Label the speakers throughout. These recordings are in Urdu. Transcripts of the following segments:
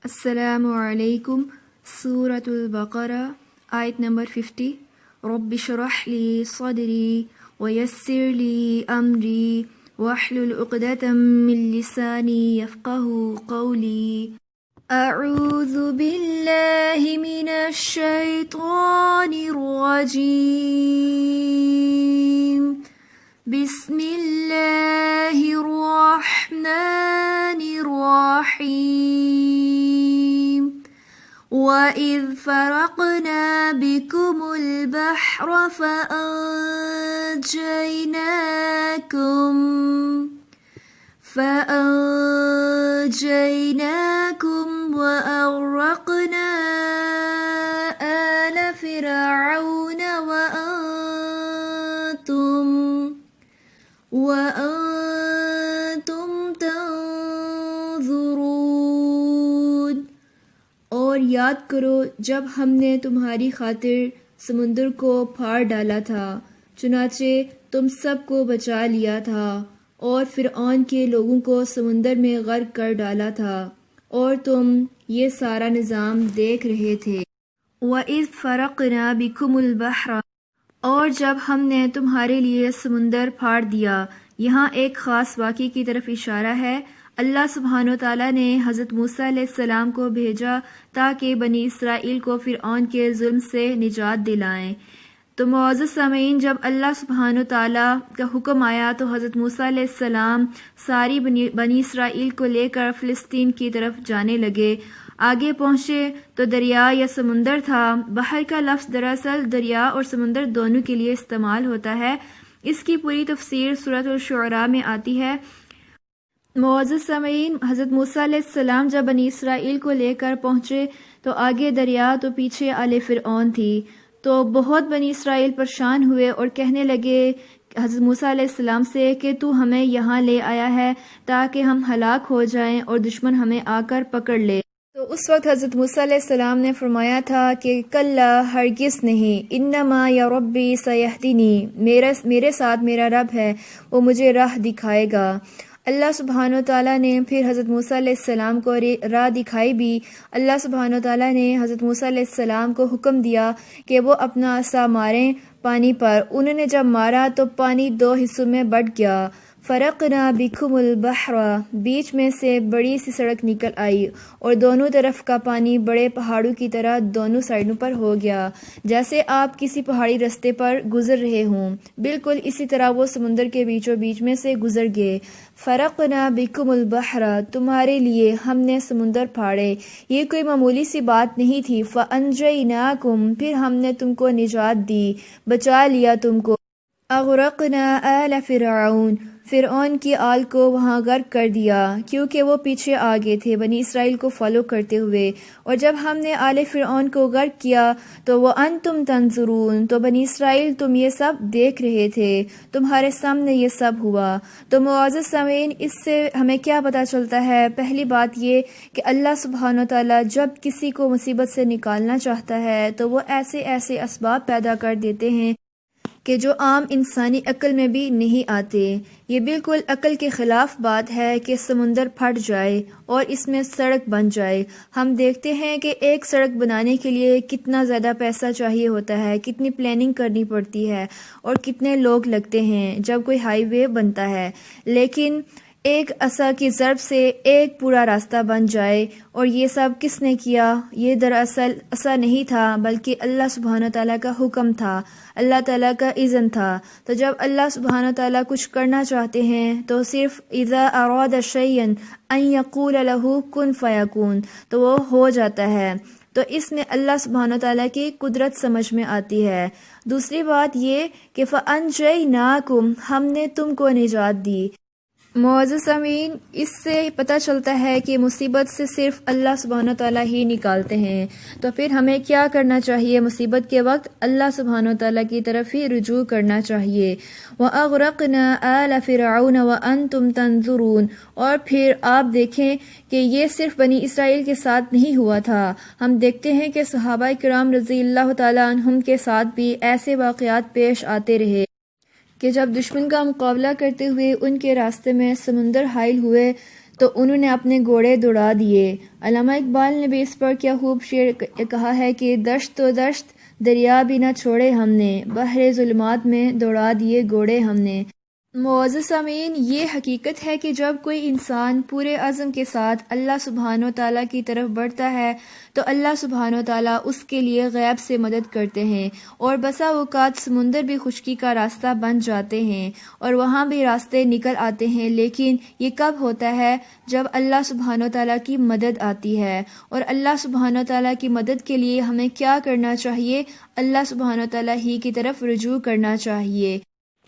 Speaker 1: السلام علیکم۔ سورۃ البقرہ آیت نمبر 50۔ رب اشرح لی صدری ویسر لی امری واحلل عقدۃ من لسانی یفقہوا قولی۔ اعوذ باللہ من الشیطان الرجیم، بسم اللہ الرحمن الرحیم۔ وَإِذْ فَرَقْنَا بِكُمُ الْبَحْرَ فَأَنْجَيْنَاكُمْ وَأَغْرَقْنَا آلَ فِرْعَوْنَ وَأَنْتُمْ تَنْظُرُونَ۔ اور یاد کرو جب ہم نے تمہاری خاطر سمندر کو پھاڑ ڈالا تھا، چنانچہ تم سب کو بچا لیا تھا، اور فرعون کے لوگوں کو سمندر میں غرق کر ڈالا تھا، اور تم یہ سارا نظام دیکھ رہے تھے۔ وَإِذْ فَرَقْنَا بِكُمُ الْبَحْرَ، اور جب ہم نے تمہارے لیے سمندر پھاڑ دیا۔ یہاں ایک خاص واقعے کی طرف اشارہ ہے۔ اللہ سبحانہ و تعالیٰ نے حضرت موسیٰ علیہ السلام کو بھیجا تاکہ بنی اسرائیل کو فرعون کے ظلم سے نجات دلائیں۔ تو معزز سامعین، جب اللہ سبحانہ و تعالیٰ کا حکم آیا تو حضرت موسیٰ علیہ السلام ساری بنی اسرائیل کو لے کر فلسطین کی طرف جانے لگے۔ آگے پہنچے تو دریا یا سمندر تھا۔ بحر کا لفظ دراصل دریا اور سمندر دونوں کے لیے استعمال ہوتا ہے۔ اس کی پوری تفسیر سورۃ الشعراء میں آتی ہے۔ معزز سامعین، حضرت موسیٰ علیہ السلام جب بنی اسرائیل کو لے کر پہنچے تو آگے دریا تو پیچھے آل فرعون تھی۔ تو بہت بنی اسرائیل پریشان ہوئے اور کہنے لگے حضرت موسیٰ علیہ السلام سے کہ تو ہمیں یہاں لے آیا ہے تاکہ ہم ہلاک ہو جائیں اور دشمن ہمیں آ کر پکڑ لے۔ تو اس وقت حضرت موسیٰ علیہ السلام نے فرمایا تھا کہ کلا، ہرگز نہیں، انما یا ربی سیہدینی، میرے ساتھ میرا رب ہے، وہ مجھے راہ دکھائے گا۔ اللہ سبحانہ وتعالیٰ نے پھر حضرت موسیٰ علیہ السلام کو راہ دکھائی بھی۔ اللہ سبحانہ وتعالیٰ نے حضرت موسیٰ علیہ السلام کو حکم دیا کہ وہ اپنا عصا ماریں پانی پر۔ انہوں نے جب مارا تو پانی 2 حصوں میں بٹ گیا۔ فرقنا بکم البحر، بیچ میں سے بڑی سی سڑک نکل آئی اور دونوں طرف کا پانی بڑے پہاڑوں کی طرح دونوں سائڈوں پر ہو گیا، جیسے آپ کسی پہاڑی رستے پر گزر رہے ہوں، بالکل اسی طرح وہ سمندر کے بیچوں بیچ میں سے گزر گئے۔ فرقنا بکم البحر، تمہارے لیے ہم نے سمندر پھاڑے۔ یہ کوئی معمولی سی بات نہیں تھی۔ فانجیناکم، پھر ہم نے تم کو نجات دی، بچا لیا تم کو۔ اغرقنا آل فرعون، فرعون کی آل کو وہاں غرق کر دیا، کیونکہ وہ پیچھے آگے تھے بنی اسرائیل کو فالو کرتے ہوئے۔ اور جب ہم نے آل فرعون کو غرق کیا تو وانتم تنظرون، تو بنی اسرائیل تم یہ سب دیکھ رہے تھے، تمہارے سامنے یہ سب ہوا۔ تو معزز سامعین، اس سے ہمیں کیا پتہ چلتا ہے؟ پہلی بات یہ کہ اللہ سبحانہ وتعالیٰ جب کسی کو مصیبت سے نکالنا چاہتا ہے تو وہ ایسے اسباب پیدا کر دیتے ہیں کہ جو عام انسانی عقل میں بھی نہیں آتے۔ یہ بالکل عقل کے خلاف بات ہے کہ سمندر پھٹ جائے اور اس میں سڑک بن جائے۔ ہم دیکھتے ہیں کہ ایک سڑک بنانے کے لیے کتنا زیادہ پیسہ چاہیے ہوتا ہے، کتنی پلاننگ کرنی پڑتی ہے اور کتنے لوگ لگتے ہیں جب کوئی ہائی وے بنتا ہے، لیکن ایک عصا کی ضرب سے ایک پورا راستہ بن جائے۔ اور یہ سب کس نے کیا؟ یہ دراصل عصا نہیں تھا، بلکہ اللہ سبحانہ تعالیٰ کا حکم تھا، اللہ تعالیٰ کا اذن تھا۔ تو جب اللہ سبحانہ تعالیٰ کچھ کرنا چاہتے ہیں تو صرف اذا اراد شیئا ان یقول له کن فیکون، تو وہ ہو جاتا ہے۔ تو اس میں اللہ سبحانہ تعالیٰ کی قدرت سمجھ میں آتی ہے۔ دوسری بات یہ کہ فانجیناکم، ہم نے تم کو نجات دی۔ معزز سامعین، اس سے پتہ چلتا ہے کہ مصیبت سے صرف اللہ سبحانہ تعالیٰ ہی نکالتے ہیں۔ تو پھر ہمیں کیا کرنا چاہیے؟ مصیبت کے وقت اللہ سبحانہ تعالیٰ کی طرف ہی رجوع کرنا چاہیے۔ وَأَغْرَقْنَا آلَ فِرْعَوْنَ وَأَنْتُمْ تَنْظُرُونَ، اور پھر آپ دیکھیں کہ یہ صرف بنی اسرائیل کے ساتھ نہیں ہوا تھا۔ ہم دیکھتے ہیں کہ صحابہ کرام رضی اللہ تعالیٰ عنہم کے ساتھ بھی ایسے واقعات پیش آتے رہے کہ جب دشمن کا مقابلہ کرتے ہوئے ان کے راستے میں سمندر حائل ہوئے تو انہوں نے اپنے گھوڑے دوڑا دیے۔ علامہ اقبال نے بھی اس پر کیا خوب شعر کہا ہے کہ دشت و دشت دریا بھی نہ چھوڑے ہم نے، بحر ظلمات میں دوڑا دیے گھوڑے ہم نے۔ معزز سامعین، یہ حقیقت ہے کہ جب کوئی انسان پورے عزم کے ساتھ اللہ سبحانہ و تعالیٰ کی طرف بڑھتا ہے تو اللہ سبحانہ و تعالیٰ اس کے لیے غیب سے مدد کرتے ہیں، اور بسا اوقات سمندر بھی خشکی کا راستہ بن جاتے ہیں اور وہاں بھی راستے نکل آتے ہیں، لیکن یہ کب ہوتا ہے؟ جب اللہ سبحانہ و تعالیٰ کی مدد آتی ہے۔ اور اللہ سبحانہ و تعالیٰ کی مدد کے لیے ہمیں کیا کرنا چاہیے؟ اللہ سبحانہ و تعالیٰ ہی کی طرف رجوع کرنا چاہیے۔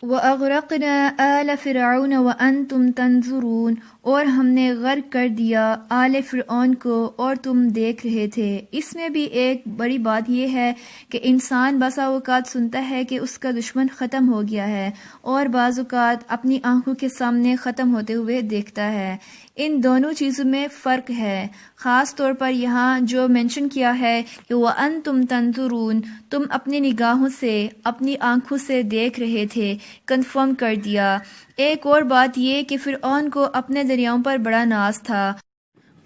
Speaker 1: وَأَغْرَقْنَا آلَ فِرْعَوْنَ وَأَنْتُمْ تَنْظُرُونَ، اور ہم نے غرق کر دیا آل فرعون کو اور تم دیکھ رہے تھے۔ اس میں بھی ایک بڑی بات یہ ہے کہ انسان بسا اوقات سنتا ہے کہ اس کا دشمن ختم ہو گیا ہے، اور بعض اوقات اپنی آنکھوں کے سامنے ختم ہوتے ہوئے دیکھتا ہے۔ ان دونوں چیزوں میں فرق ہے۔ خاص طور پر یہاں جو مینشن کیا ہے کہ وَأَنْتُمْ تَنْظُرُونَ، تم اپنی نگاہوں سے، اپنی آنکھوں سے دیکھ رہے تھے، کنفرم کر دیا۔ ایک اور بات یہ کہ فرعون کو اپنے دریاؤں پر بڑا ناز تھا۔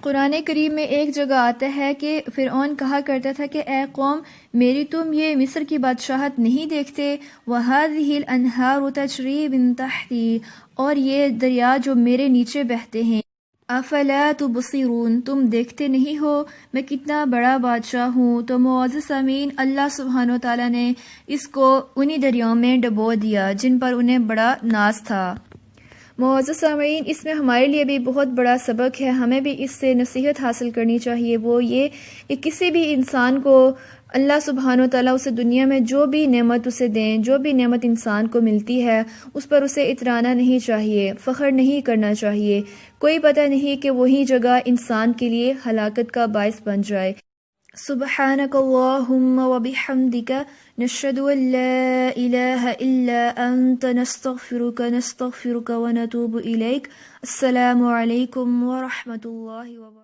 Speaker 1: قرآن کریم میں ایک جگہ آتا ہے کہ فرعون کہا کرتا تھا کہ اے قوم میری، تم یہ مصر کی بادشاہت نہیں دیکھتے؟ وَهَذِهِ الْأَنْهَارُ تَجْرِي مِن تَحْتِي، اور یہ دریا جو میرے نیچے بہتے ہیں۔ افلا تبصرون، تم دیکھتے نہیں ہو میں کتنا بڑا بادشاہ ہوں۔ تو معزز سامعین، اللہ سبحانہ و تعالیٰ نے اس کو انہی دریاؤں میں ڈبو دیا جن پر انہیں بڑا ناز تھا۔ معزز سامعین، اس میں ہمارے لیے بھی بہت بڑا سبق ہے، ہمیں بھی اس سے نصیحت حاصل کرنی چاہیے۔ وہ یہ کہ کسی بھی انسان کو اللہ سبحانہ و تعالیٰ اسے دنیا میں جو بھی نعمت اسے دیں، جو بھی نعمت انسان کو ملتی ہے، اس پر اسے اترانا نہیں چاہیے، فخر نہیں کرنا چاہیے۔ کوئی پتہ نہیں کہ وہی جگہ انسان کے لیے ہلاکت کا باعث بن جائے۔ سبحانک اللہم وبحمدک، نشہد ان لا الہ الا انت، نستغفرک ونتوب الیک۔ السلام علیکم ورحمۃ اللہ وبرکاتہ۔